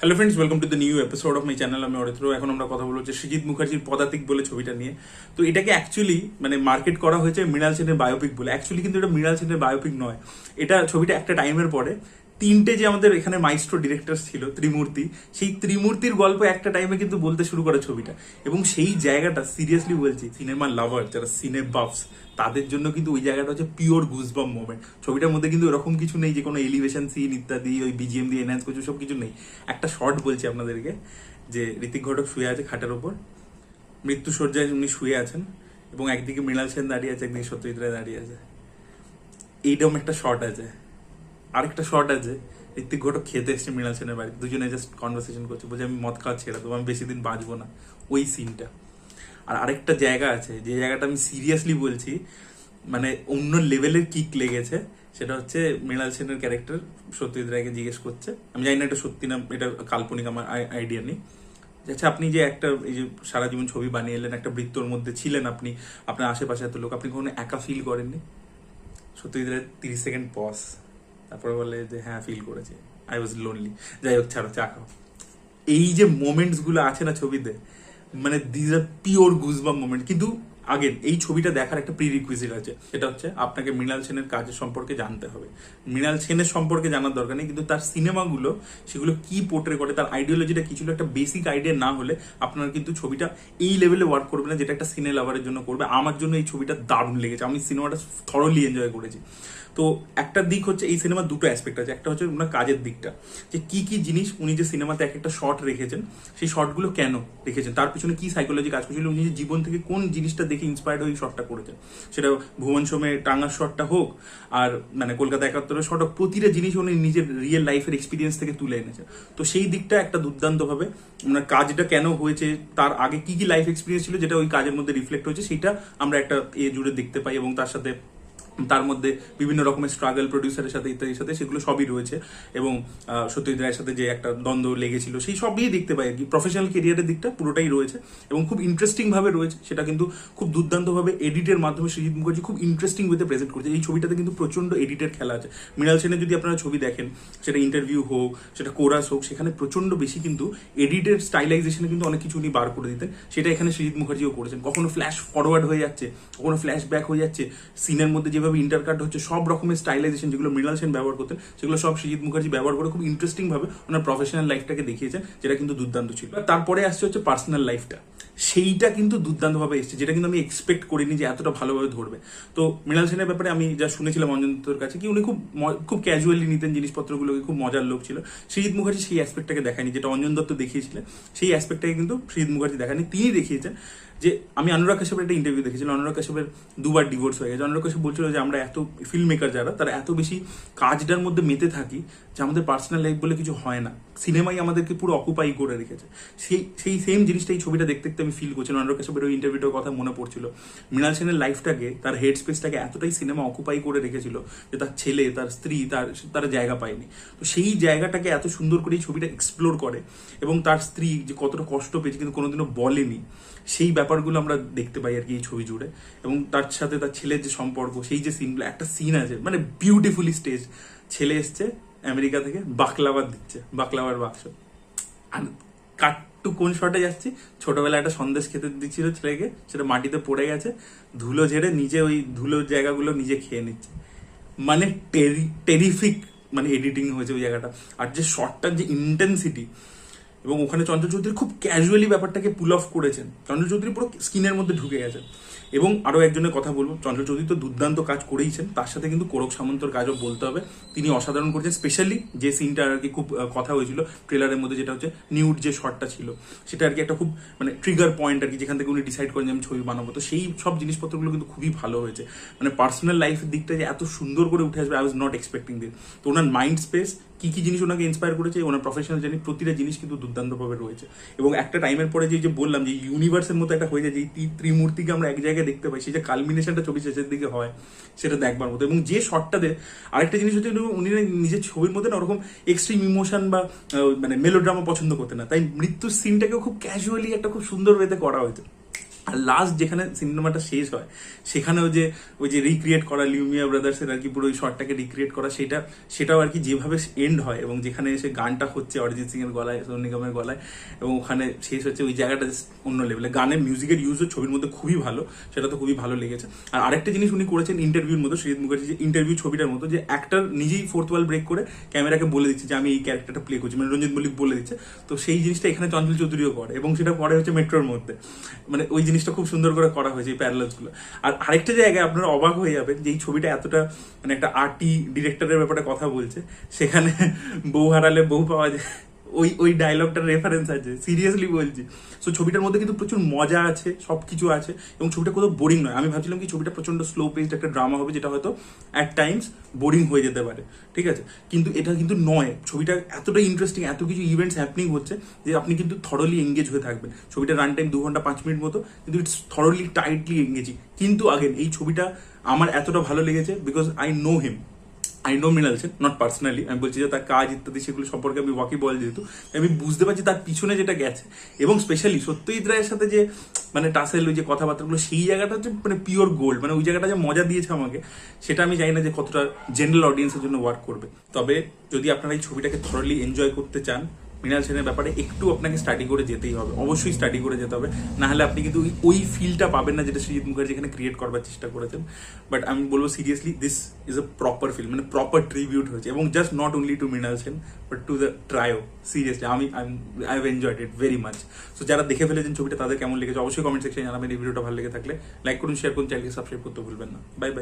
Hello friends, welcome to the new episode of my channel. আমি অরিত্র। এখন আমরা কথা বলবো যে সৃজিত মুখার্জির পদাতিক বলে ছবিটা নিয়ে। তো এটাকে অ্যাকচুয়ালি মার্কেট করা হয়েছে মৃণাল সেনের বায়োপিক বলে। অ্যাকচুয়ালি কিন্তু এটা মৃণাল সেনের বায়োপিক নয়। এটা ছবিটা একটা টাইমের পরে তিনটে যে আমাদের এখানে মাইস্ট্রো ডিরেক্টর ছিল ত্রিমূর্তি, সেই ত্রিমূর্তির গল্প একটা টাইমে কিন্তু বলতে শুরু করে ছবিটা। এবং সেই জায়গাটা সিরিয়াসলি বলছি, সিনেমা লাভার যারা সিনে বাফস তাদের জন্য কিন্তু ওই জায়গাটা হচ্ছে পিওর গুজবাম মোমেন্ট। ছবিটার মধ্যে কিন্তু এরকম কিছু নেই যে কোনো এলিভেশন সিন ইত্যাদি ওই বিজিএম দিয়ে এনহ্যান্স করছে, সব কিছু নেই। একটা শর্ট বলছি আপনাদেরকে, যে ঋতিক ঘটক শুয়ে আছে খাটের ওপর, মৃত্যু শয্যায় উনি শুয়ে আছেন, এবং একদিকে মৃণাল সেন দাঁড়িয়ে আছে, একদিকে সত্যজিৎ রায় দাঁড়িয়ে আছে। এইরকম একটা শর্ট আছে। আরেকটা শর্ট আছে, ঋতিক ঘটক খেতে এসছে মৃণাল সেনের বাড়ি, দুজনে জাস্ট কনভারসেশন করছে, বলছে আমি মদ খাওয়া ছেড়ে দেবো, আমি বেশি দিন বাঁচবো না। ওই সিনটা। আর আরেকটা জায়গা আছে, যে জায়গাটা আমি সিরিয়াসলি বলছি, অন্য লেভেলের কিক লেগেছে। সেটা হচ্ছে মৃণাল সেনের ক্যারেক্টার সত্যজিৎ রায়কে জিজ্ঞেস করছে, আমি জানি না এটা সত্যি না এটা কাল্পনিক, আমার আইডিয়া নেই। আচ্ছা, আপনি যে একটা এই যে সারা জীবন ছবি বানিয়ে এলেন, একটা বৃত্তর মধ্যে ছিলেন, আপনি আপনার আশেপাশে এত লোক, আপনি কখনো একা ফিল করেননি? সত্যজিৎ রায় 30 সেকেন্ড পজ, তারপরে বলে যে হ্যাঁ ফিল করেছে, আই ওয়াজ লোনলি। যাই হোক, ছাড়ো, চা খাও। এই যে মোমেন্টস গুলো আছে না ছবিতে, these are pure goosebump moment. কিন্তু আগে এই ছবিটা দেখার একটা প্রি রিকুইজিট আছে, সেটা হচ্ছে আপনাকে মৃণাল সেনের কাজের সম্পর্কে জানতে হবে। মৃণাল সেনের সম্পর্কে জানার দরকার নেই, কিন্তু তার সিনেমাগুলো সেগুলো কি পোর্ট্রে করে, তার আইডিওলজিটা কি ছিল, একটা বেসিক আইডিয়া না হলে আপনার কিন্তু ছবিটা এই লেভেলে ওয়ার্ক করবে না, যেটা একটা সিনে লাভারের জন্য করবে। আমার জন্য এই ছবিটা দারুণ লেগেছে, আমি সিনেমাটা থরলি এনজয় করেছি। তো একটা দিক হচ্ছে, এই সিনেমার দুটো অ্যাসপেক্ট আছে। একটা হচ্ছে ওনার কাজের দিকটা, যে কি কি জিনিস উনি যে সিনেমাতে এক একটা শর্ট রেখেছেন, সেই শর্টগুলো কেন রেখেছেন, তার পিছনে কি সাইকোলজি কাজ করছিল, উনি যে জীবন থেকে কোন জিনিসটা দেখে ইন্সপায়ার্ড হয়ে শর্টটা করেছেন। সেটা ভুবন সোমের টাঙ্গার শর্টটা হোক, আর কলকাতা 71-এর শর্ট হোক, প্রতিটা জিনিস উনি নিজের রিয়েল লাইফের এক্সপিরিয়েন্স থেকে তুলে এনেছেন। তো সেই দিকটা একটা দুর্দান্তভাবে, ওনার কাজটা কেন হয়েছে, তার আগে কি কি লাইফ এক্সপিরিয়েন্স ছিল, যেটা ওই কাজের মধ্যে রিফ্লেক্ট হয়েছে, সেটা আমরা একটা জুড়ে দেখতে পাই। এবং তার মধ্যে বিভিন্ন রকমের স্ট্রাগল প্রডিউসারের সাথে ইত্যাদির সাথে, সেগুলো সবই রয়েছে। এবং সত্যজিৎ রায়ের সাথে যে একটা দ্বন্দ্ব লেগেছিল, সেই সবই দেখতে পাই আর কি। প্রফেশনাল কেরিয়ারের দিকটা পুরোটাই রয়েছে, এবং খুব ইন্টারেস্টিং ভাবে রয়েছে। সেটা কিন্তু খুব দুর্দান্তভাবে এডিটের মাধ্যমে সৃজিত মুখার্জি খুব ইন্টারেস্টিং ওয়েতে প্রেজেন্ট করেছে। এই ছবিটাতে কিন্তু প্রচন্ড এডিটের খেলা আছে। মৃণাল সেনের যদি আপনারা ছবি দেখেন, সেটা ইন্টারভিউ হোক, সেটা কোরাস হোক, সেখানে প্রচন্ড বেশি কিন্তু এডিটের স্টাইলাইজেশনে কিন্তু অনেক কিছু উনি বার করে দিতেন। সেটা এখানে সৃজিত মুখার্জিও করেছেন। কখনো ফ্ল্যাশ ফরওয়ার্ড হয়ে যাচ্ছে, কখনো ফ্ল্যাশ ব্যাক হয়ে যাচ্ছে, সিনের মধ্যে যেভাবে ইন্টারকাট হচ্ছে, সব রকমের স্টাইলাইজেশন যেগুলো মৃণাল সেন ব্যবহার করতেন, সেগুলো সব সৃজিত মুখার্জি ব্যবহার করে খুব ইন্টারেস্টিং ভাবে ওনার প্রফেশনাল লাইফটাকে দেখিয়েছেন, যেটা কিন্তু দুর্দান্ত ছিল। তারপরে আসছে হচ্ছে পার্সোনাল লাইফটা, সেইটা কিন্তু দুর্দান্তভাবে এসেছে, যেটা কিন্তু আমি এক্সপেক্ট করিনি যে এতটা ভালোভাবে ধরবে। তো মৃণাল সেনের ব্যাপারে আমি যা শুনেছিলাম অঞ্জন দত্তর কাছে, কি উনি খুব ক্যাজুয়ালি নিতেন জিনিসপত্রগুলোকে, খুব মজার লোক ছিল। সৃজিত মুখার্জি সেই অ্যাসপেক্টটাকে দেখায়নি, যেটা অঞ্জন দত্ত দেখিয়েছিলেন, সেই অ্যাসপেক্টটাকে কিন্তু সৃজিত মুখার্জি দেখায়নি। তিনি দেখিয়েছেন যে, আমি অনুরাগ কাশ্যপের একটা ইন্টারভিউ দেখেছিলাম, অনুরাগ কাশ্যপের 2বার ডিভোর্স হয়ে গেছে। অনুরাগ কাশ্যপ বলছিল যে আমরা এত ফিল্ম মেকার যারা, তারা এত বেশি কাজটার মধ্যে মেতে থাকি যে আমাদের পার্সোনাল লাইফ বলে কিছু হয় না, সিনেমাই আমাদেরকে পুরো অকুপাই করে রেখেছে। সেই সেম জিনিসটা এই ছবিটা দেখতে দেখতে আমি ফিল করছিলাম। অনুরাগ কাশ্যপের ওই ইন্টারভিউটার কথা মনে পড়ছিল। মৃণাল সেনের লাইফটাকে, তার হেড স্পেসটাকে এতটাই সিনেমা অকুপাই করে রেখেছিল যে তার ছেলে, তার স্ত্রী, তার জায়গা পায়নি। তো সেই জায়গাটাকে এত সুন্দর করে এই ছবিটা এক্সপ্লোর করে, এবং তার স্ত্রী যে কতটা কষ্ট পেয়েছে কিন্তু কোনোদিনও বলেনি, সেই ব্যাপারগুলো আমরা দেখতে পাই আর কি এই ছবি জুড়ে। এবং তার সাথে তার ছেলের যে সম্পর্ক, সেই যে সিনগুলো, একটা সিন আছে বিউটিফুলি স্টেজ, ছেলে এসছে আমেরিকা থেকে, বাকলাবার দিচ্ছে, বাকলাবার বাক্স, আর কাটটু কোন শটে যাচ্ছি, ছোটবেলায় একটা সন্দেশ খেতে দিচ্ছিল ছেলেকে, সেটা মাটিতে পড়ে গেছে, ধুলো ঝেড়ে নিজে ওই ধুলোর জায়গাগুলো নিজে খেয়ে নিচ্ছে। টেরিফিক এডিটিং হয়েছে ওই জায়গাটা। আর যে শটটার যে ইন্টেন্সিটি, এবং ওখানে চঞ্চল চৌধুরী খুব ক্যাজুয়ালি ব্যাপারটাকে পুল অফ করেছেন। চঞ্চল চৌধুরী পুরো স্কিনের মধ্যে ঢুকে গেছেন। এবং আরও একজনের কথা বলবো, চঞ্চল চৌধুরী তো দুর্দান্ত কাজ করেইছেন, তার সাথে কিন্তু কোরক সামন্তর কাজও বলতে হবে, তিনি অসাধারণ করেছেন। স্পেশালি যে সিনটা আর কি খুব কথা হয়েছিল ট্রেলারের মধ্যে, যেটা হচ্ছে নিউড যে শটটা ছিল, সেটা আর কি একটা খুব ট্রিগার পয়েন্ট আর কি, যেখান থেকে উনি ডিসাইড করেন যে আমি ছবি বানাবো। তো সেই সব জিনিসপত্রগুলো কিন্তু খুবই ভালো হয়েছে। পার্সোনাল লাইফের দিকটা যে এত সুন্দর করে উঠে আসবে, I was not expecting this. তো ওনার মাইন্ড স্পেস, কি কি জিনিস ওনাকে ইন্সপায়ার করেছে, ওনার প্রফেশনাল জার্নি, প্রতিটা জিনিস কিন্তু দুর্দান্তভাবে রয়েছে। এবং একটা টাইমের পরে যে বললাম যে ইউনিভার্সের মতো একটা হয়ে যায়, যে ত্রিমূর্তিকে আমরা এক জায়গায় দেখতে পাই, সেই যে কালমিনেশনটা ছবি শেষের দিকে হয়, সেটা দেখবার মতো। এবং যে শটটাতে আরেকটা জিনিস হচ্ছে, উনি নিজের ছবির মধ্যে না ওরকম এক্সট্রিম ইমোশন বা মেলোড্রামা পছন্দ করতেন না, তাই মৃত্যুর সিনটাকেও খুব ক্যাজুয়ালি একটা খুব সুন্দর ওয়েতে করা হয়েছে। আর লাস্ট যেখানে সিনেমাটা শেষ হয় সেখানেও যে ওই যে রিক্রিয়েট করা লিউমিয়া ব্রাদার্সের আর কি পুরো ওই শর্টটাকে রিক্রিয়েট করা, সেটাও আর কি যেভাবে এন্ড হয় এবং যেখানে এসে গানটা হচ্ছে অরিজিৎ সিং এর গলায়, সোনু নিগমের গলায়, এবং ওখানে শেষ হচ্ছে, ওই জায়গাটা অন্য লেভেলে। গানের মিউজিকের ইউজও ছবির মধ্যে খুবই ভালো, সেটা তো খুবই ভালো লেগেছে। আর আরেকটা জিনিস উনি করেছেন ইন্টারভিউর মতো, সৃজিত মুখার্জি যে ইন্টারভিউ ছবিটার মতো, যে অ্যাক্টর নিজেই ফোর্থ ওয়াল ব্রেক করে ক্যামেরাকে বলে দিচ্ছে যে আমি এই ক্যারেক্টারটা প্লে করছি, মানে রঞ্জিত মল্লিক বলে দিচ্ছে। তো সেই জিনিসটা এখানে চঞ্চল চৌধুরীও করে, এবং সেটা করে হচ্ছে মেট্রোর মধ্যে, মানে ওই জিনিসটা খুব সুন্দর করে করা হয়েছে এই প্যারালালস গুলো। আর আরেকটা জায়গায় আপনারা অবাক হয়ে যাবেন যে এই ছবিটা এতটা মানে একটা আর্টি ডিরেক্টরের ব্যাপারে কথা বলছে, সেখানে বউ হারালে বউ পাওয়া যায়, ওই ডায়লগটার রেফারেন্স আছে, সিরিয়াসলি বলছি। সো ছবিটার মধ্যে কিন্তু প্রচুর মজা আছে, সবকিছু আছে, এবং ছবিটা কোথাও বোরিং নয়। আমি ভাবছিলাম কি ছবিটা প্রচন্ড স্লো পেসড একটা ড্রামা হবে, যেটা হয়তো অ্যাট টাইমস বোরিং হয়ে যেতে পারে, ঠিক আছে, কিন্তু এটা কিন্তু নয়। ছবিটা এতটা ইন্টারেস্টিং, এত কিছু ইভেন্টস হ্যাপনিং হচ্ছে যে আপনি কিন্তু থরলি এঙ্গেজ হয়ে থাকবেন। ছবিটার রান টাইম 2 ঘন্টা 5 মিনিট মতো, কিন্তু ইটস থরলি টাইটলি এঙ্গেজিং। কিন্তু আগেন এই ছবিটা আমার এতটা ভালো লেগেছে because I know him, I know Mrinal Sen, not personally, আমি বলছি যে তার কাজ ইত্যাদি সেগুলো সম্পর্কে আমি ওয়াকিবল, যেহেতু আমি বুঝতে পারছি তার পিছনে যেটা গেছে, এবং স্পেশালি সত্যজিৎ রায়ের সাথে যে মানে টাসেল, ওই যে কথাবার্তাগুলো, সেই জায়গাটা হচ্ছে মানে পিওর গোল্ড। মানে ওই জায়গাটা যে মজা দিয়েছে আমাকে, সেটা আমি জানি না যে কতটা জেনারেল অডিয়েন্সের জন্য ওয়ার্ক করবে। তবে যদি আপনারা এই ছবিটাকে থরলি এনজয় করতে চান, মৃণাল সেনের ব্যাপারে একটু আপনাকে স্টাডি করে যেতেই হবে, অবশ্যই স্টাডি করে যেতে হবে, না হলে আপনি কিন্তু ওই ফিলটা পাবেন না যেটা সৃজিত মুখার্জি এখানে ক্রিয়েট করবার চেষ্টা করেছেন। বাট আমি বলবো seriously this is a proper film, মানে প্রপার ট্রিবিউট হয়েছে, এবং just not only to Mrinal Sen but to the trio. Seriously I have enjoyed it very much. So যারা দেখে ফেলেছেন ছবিটা, তাদের কেমন লেগেছে অবশ্যই কমেন্ট সেকশনে জানাবেন। এই ভিডিওটা ভালো লেগে থাকলে লাইক করুন, শেয়ার করুন, চ্যানেলকে সাবস্ক্রাইব করতে ভুলবেন না। Bye bye.